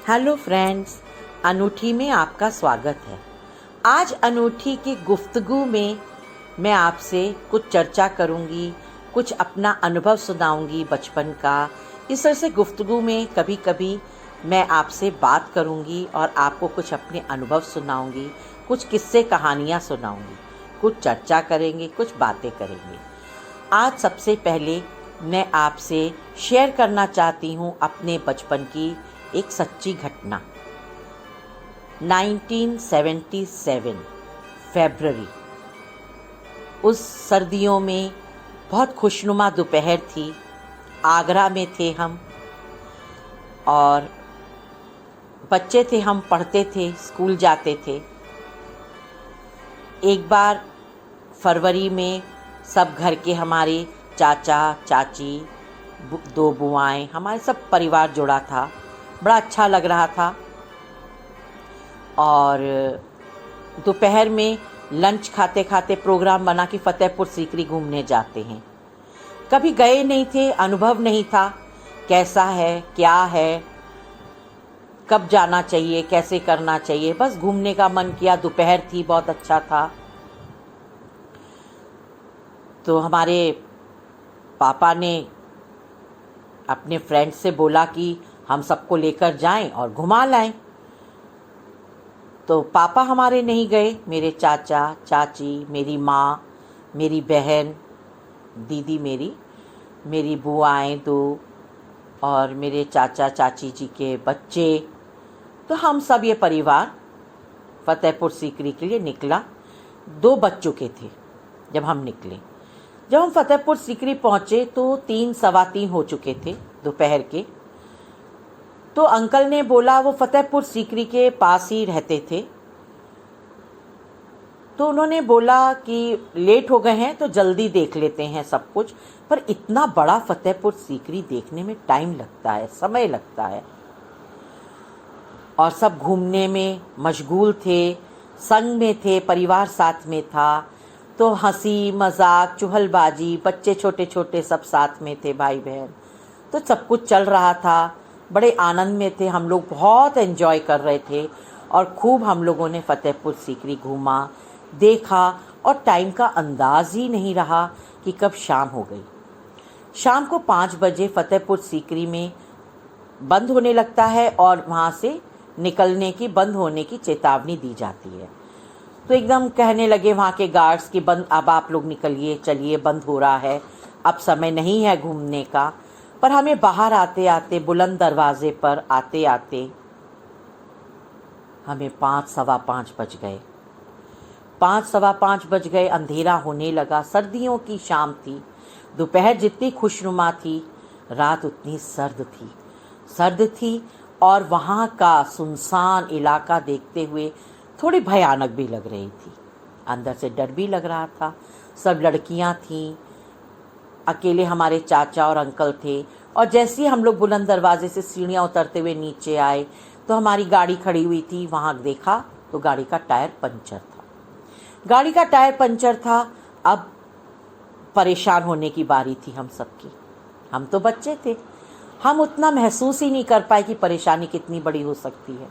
Hello friends, अनूठी में आपका स्वागत है। आज अनूठी की गुफ्तगू में मैं आपसे कुछ चर्चा करूंगी, कुछ अपना अनुभव सुनाऊंगी बचपन का। इस तरह से गुफ्तगू में कभी कभी मैं आपसे बात करूंगी और आपको कुछ अपने अनुभव सुनाऊंगी, कुछ किस्से कहानियाँ सुनाऊंगी, कुछ चर्चा करेंगे, कुछ बातें करेंगे। आज सबसे पहले मैं आपसे शेयर करना चाहती हूँ अपने बचपन की एक सच्ची घटना। 1977 फरवरी, उस सर्दियों में बहुत खुशनुमा दोपहर थी। आगरा में थे हम और बच्चे थे, हम पढ़ते थे, स्कूल जाते थे। एक बार फरवरी में सब घर के हमारे चाचा चाची, दो बुआएं, हमारे सब परिवार जुड़ा था। बड़ा अच्छा लग रहा था और दोपहर में लंच खाते खाते प्रोग्राम बना कि फतेहपुर सीकरी घूमने जाते हैं। कभी गए नहीं थे, अनुभव नहीं था कैसा है, क्या है, कब जाना चाहिए, कैसे करना चाहिए। बस घूमने का मन किया, दोपहर थी, बहुत अच्छा था। तो हमारे पापा ने अपने फ्रेंड से बोला कि हम सबको लेकर जाएं और घुमा लाएं। तो पापा हमारे नहीं गए, मेरे चाचा चाची, मेरी माँ, मेरी बहन, दीदी मेरी बुआएं दो और मेरे चाचा चाची जी के बच्चे, तो हम सब ये परिवार फतेहपुर सीकरी के लिए निकला। 2 बज चुके थे जब हम निकले। जब हम फतेहपुर सीकरी पहुँचे तो 3 सवा 3 हो चुके थे दोपहर के। तो अंकल ने बोला, वो फतेहपुर सीकरी के पास ही रहते थे, तो उन्होंने बोला कि लेट हो गए हैं तो जल्दी देख लेते हैं सब कुछ। पर इतना बड़ा फतेहपुर सीकरी देखने में टाइम लगता है, समय लगता है, और सब घूमने में मशगूल थे, संग में थे, परिवार साथ में था। तो हंसी मजाक चुहलबाजी, बच्चे छोटे छोटे सब साथ में थे, भाई बहन, तो सब कुछ चल रहा था। बड़े आनंद में थे हम लोग, बहुत एंजॉय कर रहे थे और खूब हम लोगों ने फतेहपुर सीकरी घूमा, देखा और टाइम का अंदाज ही नहीं रहा कि कब शाम हो गई। शाम को 5 बजे फतेहपुर सीकरी में बंद होने लगता है और वहाँ से निकलने की, बंद होने की चेतावनी दी जाती है। तो एकदम कहने लगे वहाँ के गार्ड्स कि बंद, अब आप लोग निकलिए, चलिए, बंद हो रहा है, अब समय नहीं है घूमने का। पर हमें बाहर आते आते, बुलंद दरवाजे पर आते आते हमें 5 सवा 5 बज गए। 5 सवा 5 बज गए, अंधेरा होने लगा। सर्दियों की शाम थी। दोपहर जितनी खुशनुमा थी, रात उतनी सर्द थी और वहाँ का सुनसान इलाका देखते हुए थोड़ी भयानक भी लग रही थी। अंदर से डर भी लग रहा था। सब लड़कियाँ थीं, अकेले हमारे चाचा और अंकल थे। और जैसे ही हम लोग बुलंद दरवाजे से सीढ़ियाँ उतरते हुए नीचे आए तो हमारी गाड़ी खड़ी हुई थी। वहाँ देखा तो गाड़ी का टायर पंचर था। अब परेशान होने की बारी थी हम सबकी। हम तो बच्चे थे, हम उतना महसूस ही नहीं कर पाए कि परेशानी कितनी बड़ी हो सकती है।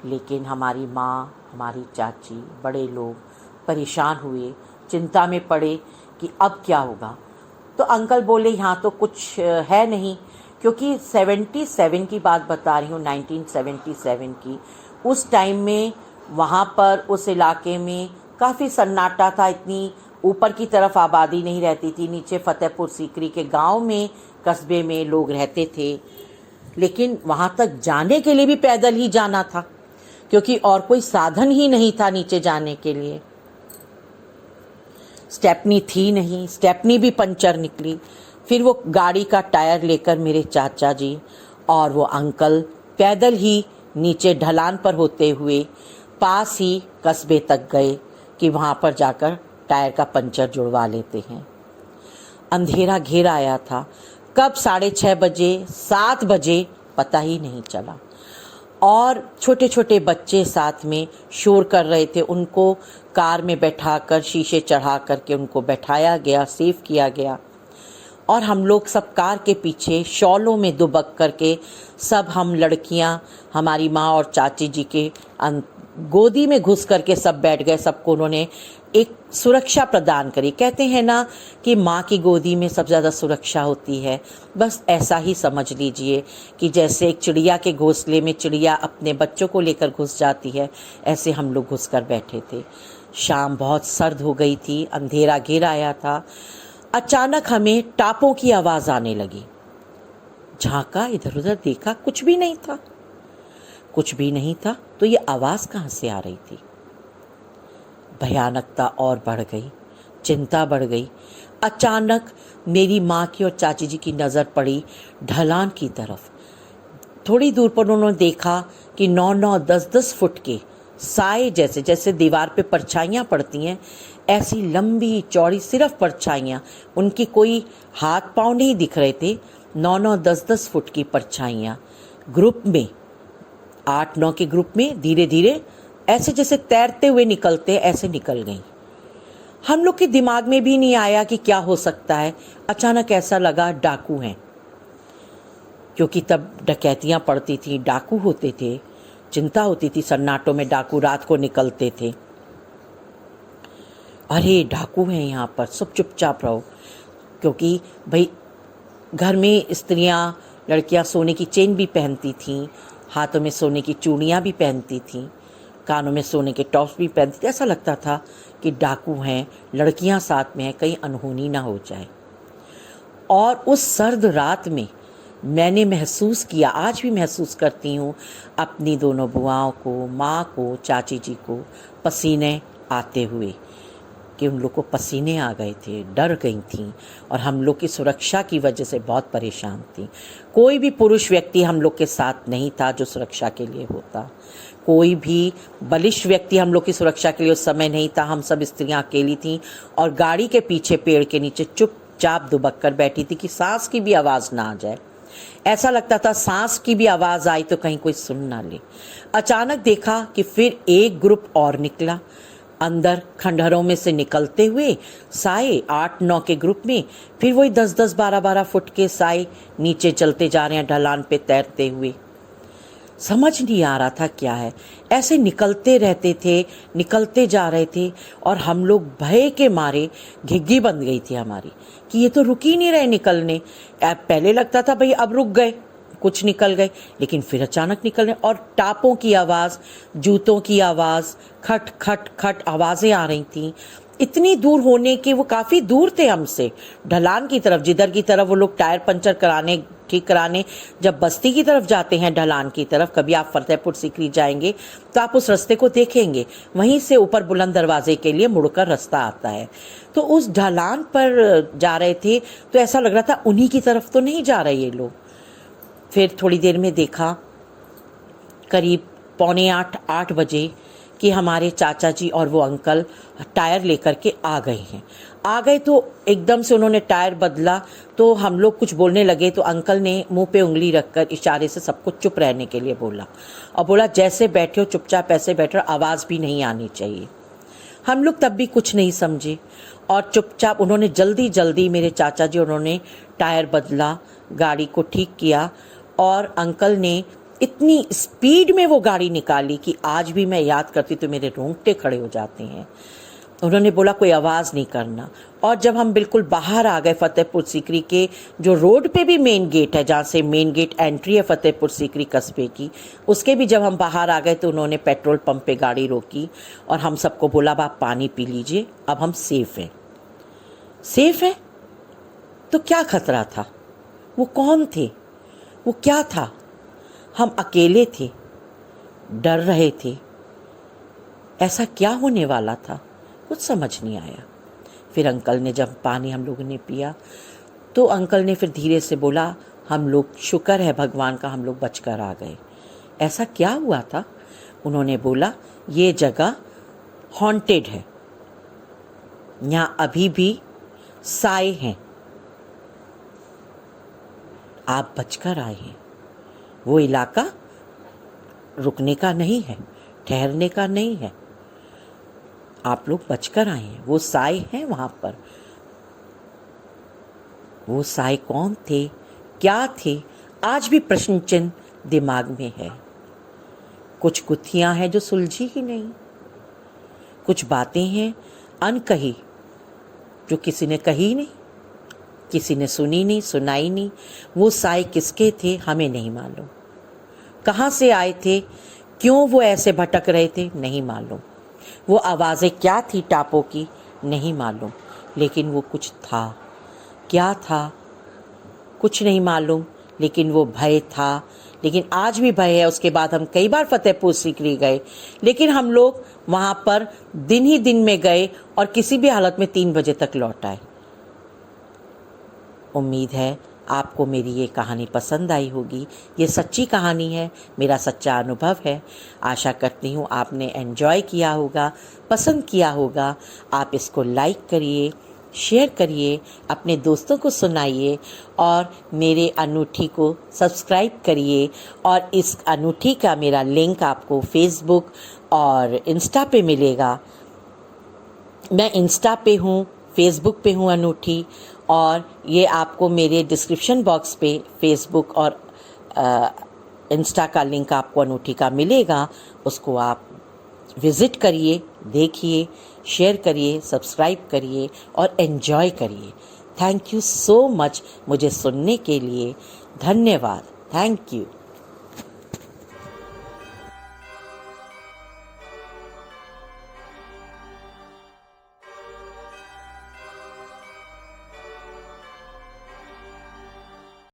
लेकिन हमारी माँ, हमारी चाची, बड़े लोग परेशान हुए, चिंता में पड़े कि अब क्या होगा। तो अंकल बोले, यहाँ तो कुछ है नहीं, क्योंकि 77 की बात बता रही हूँ, 1977 की। उस टाइम में वहाँ पर उस इलाके में काफ़ी सन्नाटा था, इतनी ऊपर की तरफ आबादी नहीं रहती थी। नीचे फतेहपुर सीकरी के गांव में, कस्बे में लोग रहते थे। लेकिन वहाँ तक जाने के लिए भी पैदल ही जाना था, क्योंकि और कोई साधन ही नहीं था नीचे जाने के लिए। स्टेपनी थी नहीं, स्टेपनी भी पंचर निकली। फिर वो गाड़ी का टायर लेकर मेरे चाचा जी और वो अंकल पैदल ही नीचे ढलान पर होते हुए पास ही कस्बे तक गए कि वहाँ पर जाकर टायर का पंचर जुड़वा लेते हैं। अंधेरा घेर आया था। कब 6:30 बजे, 7 बजे पता ही नहीं चला। और छोटे छोटे बच्चे साथ में शोर कर रहे थे। उनको कार में बैठाकर, शीशे चढ़ा करके उनको बैठाया गया, सेव किया गया। और हम लोग सब कार के पीछे शॉलों में दुबक करके सब हम लड़कियां हमारी माँ और चाची जी के गोदी में घुस करके सब बैठ गए। सबको उन्होंने एक सुरक्षा प्रदान करी। कहते हैं ना कि माँ की गोदी में सबसे ज़्यादा सुरक्षा होती है, बस ऐसा ही समझ लीजिए कि जैसे एक चिड़िया के घोंसले में चिड़िया अपने बच्चों को लेकर घुस जाती है, ऐसे हम लोग घुस कर बैठे थे। शाम बहुत सर्द हो गई थी, अंधेरा घिर आया था। अचानक हमें टापों की आवाज़ आने लगी। झांका, इधर उधर देखा, कुछ भी नहीं था। कुछ भी नहीं था तो ये आवाज़ कहाँ से आ रही थी? भयानकता और बढ़ गई, चिंता बढ़ गई। अचानक मेरी माँ की और चाची जी की नज़र पड़ी ढलान की तरफ। थोड़ी दूर पर उन्होंने देखा कि 9-9, 10-10 फुट के साए जैसे, जैसे दीवार पे परछाइयाँ पड़ती हैं, ऐसी लंबी चौड़ी सिर्फ परछाइयाँ, उनकी कोई हाथ पाँव नहीं दिख रहे थे। 9-9, 10-10 फुट की परछाइयाँ ग्रुप में, 8-9 के ग्रुप में धीरे धीरे ऐसे जैसे तैरते हुए निकलते ऐसे निकल गई। हम लोग के दिमाग में भी नहीं आया कि क्या हो सकता है। अचानक ऐसा लगा डाकू हैं, क्योंकि तब डकैतियाँ पड़ती थी, डाकू होते थे, चिंता होती थी। सन्नाटों में डाकू रात को निकलते थे। अरे डाकू हैं यहाँ पर, सब चुपचाप रहो, क्योंकि भाई घर में स्त्रियाँ, लड़कियाँ सोने की चेन भी पहनती थीं, हाथों में सोने की चूड़ियाँ भी पहनती थीं, कानों में सोने के टॉप्स भी पहनती थी। ऐसा लगता था कि डाकू हैं, लड़कियां साथ में हैं, कहीं अनहोनी ना हो जाए। और उस सर्द रात में मैंने महसूस किया, आज भी महसूस करती हूँ, अपनी दोनों बुआओं को, माँ को, चाची जी को पसीने आते हुए, कि उन लोग को पसीने आ गए थे, डर गई थीं और हम लोग की सुरक्षा की वजह से बहुत परेशान थी। कोई भी पुरुष व्यक्ति हम लोग के साथ नहीं था जो सुरक्षा के लिए होता। कोई भी बलिष्ठ व्यक्ति हम लोग की सुरक्षा के लिए उस समय नहीं था। हम सब स्त्रियां अकेली थीं और गाड़ी के पीछे पेड़ के नीचे चुपचाप दुबक कर बैठी थी कि सांस की भी आवाज़ ना आ जाए। ऐसा लगता था सांस की भी आवाज़ आई तो कहीं कोई सुन ना ले। अचानक देखा कि फिर एक ग्रुप और निकला। अंदर खंडहरों में से निकलते हुए साए 8-9 के ग्रुप में, फिर वही 10-10, 12-12 फुट के साए नीचे चलते जा रहे हैं ढलान पे तैरते हुए। समझ नहीं आ रहा था क्या है। ऐसे निकलते रहते थे, निकलते जा रहे थे और हम लोग भय के मारे, घिग्गी बंद गई थी हमारी कि ये तो रुक ही नहीं रहे निकलने। पहले लगता था भाई अब रुक गए, कुछ निकल गए, लेकिन फिर अचानक निकल गए। और टापों की आवाज़, जूतों की आवाज़, खट खट खट आवाज़ें आ रही थीं। इतनी दूर होने के, वो काफ़ी दूर थे हमसे, ढलान की तरफ, जिधर की तरफ वो लोग टायर पंचर कराने, ठीक कराने जब बस्ती की तरफ जाते हैं, ढलान की तरफ, कभी आप फतेहपुर सीकरी जाएंगे तो आप उस रास्ते को देखेंगे, वहीं से ऊपर बुलंद दरवाजे के लिए मुड़कर रास्ता आता है। तो उस ढलान पर जा रहे थे तो ऐसा लग रहा था उन्हीं की तरफ तो नहीं जा रहे ये लोग। फिर थोड़ी देर में देखा, करीब 7:45-8 बजे, कि हमारे चाचा जी और वो अंकल टायर लेकर के आ गए हैं। आ गए तो एकदम से उन्होंने टायर बदला, तो हम लोग कुछ बोलने लगे तो अंकल ने मुंह पे उंगली रखकर इशारे से सबको चुप रहने के लिए बोला और बोला जैसे बैठे हो चुपचाप ऐसे बैठो, आवाज़ भी नहीं आनी चाहिए। हम लोग तब भी कुछ नहीं समझे और चुपचाप उन्होंने जल्दी जल्दी, मेरे चाचा जी, उन्होंने टायर बदला, गाड़ी को ठीक किया और अंकल ने इतनी स्पीड में वो गाड़ी निकाली कि आज भी मैं याद करती तो मेरे रोंगटे खड़े हो जाते हैं। उन्होंने बोला कोई आवाज़ नहीं करना। और जब हम बिल्कुल बाहर आ गए फतेहपुर सीकरी के, जो रोड पे भी मेन गेट है, जहाँ से मेन गेट एंट्री है फतेहपुर सीकरी कस्बे की, उसके भी जब हम बाहर आ गए तो उन्होंने पेट्रोल पंप पे गाड़ी रोकी और हम सबको बोला आप पानी पी लीजिए, अब हम सेफ़ हैं। सेफ़ है तो क्या खतरा था? वो कौन थे? वो क्या था? हम अकेले थे, डर रहे थे, ऐसा क्या होने वाला था? कुछ समझ नहीं आया। फिर अंकल ने, जब पानी हम लोगों ने पिया तो अंकल ने फिर धीरे से बोला हम लोग, शुक्र है भगवान का हम लोग बचकर आ गए। ऐसा क्या हुआ था? उन्होंने बोला ये जगह हॉन्टेड है, यहाँ अभी भी साए हैं, आप बचकर आए हैं। वो इलाका रुकने का नहीं है, ठहरने का नहीं है, आप लोग बचकर आए हैं, वो साए हैं वहाँ पर। वो साए कौन थे, क्या थे, आज भी प्रश्न चिन्ह दिमाग में है। कुछ गुत्थियां हैं जो सुलझी ही नहीं, कुछ बातें हैं अनकही जो किसी ने कही नहीं, किसी ने सुनी नहीं, सुनाई नहीं। वो साए किसके थे हमें नहीं मालूम, कहाँ से आए थे, क्यों वो ऐसे भटक रहे थे नहीं मालूम, वो आवाज़ें क्या थी टापों की नहीं मालूम, लेकिन वो कुछ था। क्या था कुछ नहीं मालूम, लेकिन वो भय था। लेकिन आज भी भय है। उसके बाद हम कई बार फतेहपुर सीकरी गए, लेकिन हम लोग वहाँ पर दिन ही दिन में गए और किसी भी हालत में 3 बजे तक लौट आए। उम्मीद है आपको मेरी ये कहानी पसंद आई होगी। ये सच्ची कहानी है, मेरा सच्चा अनुभव है। आशा करती हूँ आपने एंजॉय किया होगा, पसंद किया होगा। आप इसको लाइक करिए, शेयर करिए, अपने दोस्तों को सुनाइए और मेरे अनूठी को सब्सक्राइब करिए। और इस अनूठी का मेरा लिंक आपको फेसबुक और इंस्टा पे मिलेगा। मैं इंस्टा पे हूँ, फेसबुक पे हूँ अनूठी, और ये आपको मेरे डिस्क्रिप्शन बॉक्स पे फेसबुक और इंस्टा का लिंक आपको अनूठी का मिलेगा। उसको आप विज़िट करिए, देखिए, शेयर करिए, सब्सक्राइब करिए और एंजॉय करिए। थैंक यू सो मच मुझे सुनने के लिए। धन्यवाद। Thank you.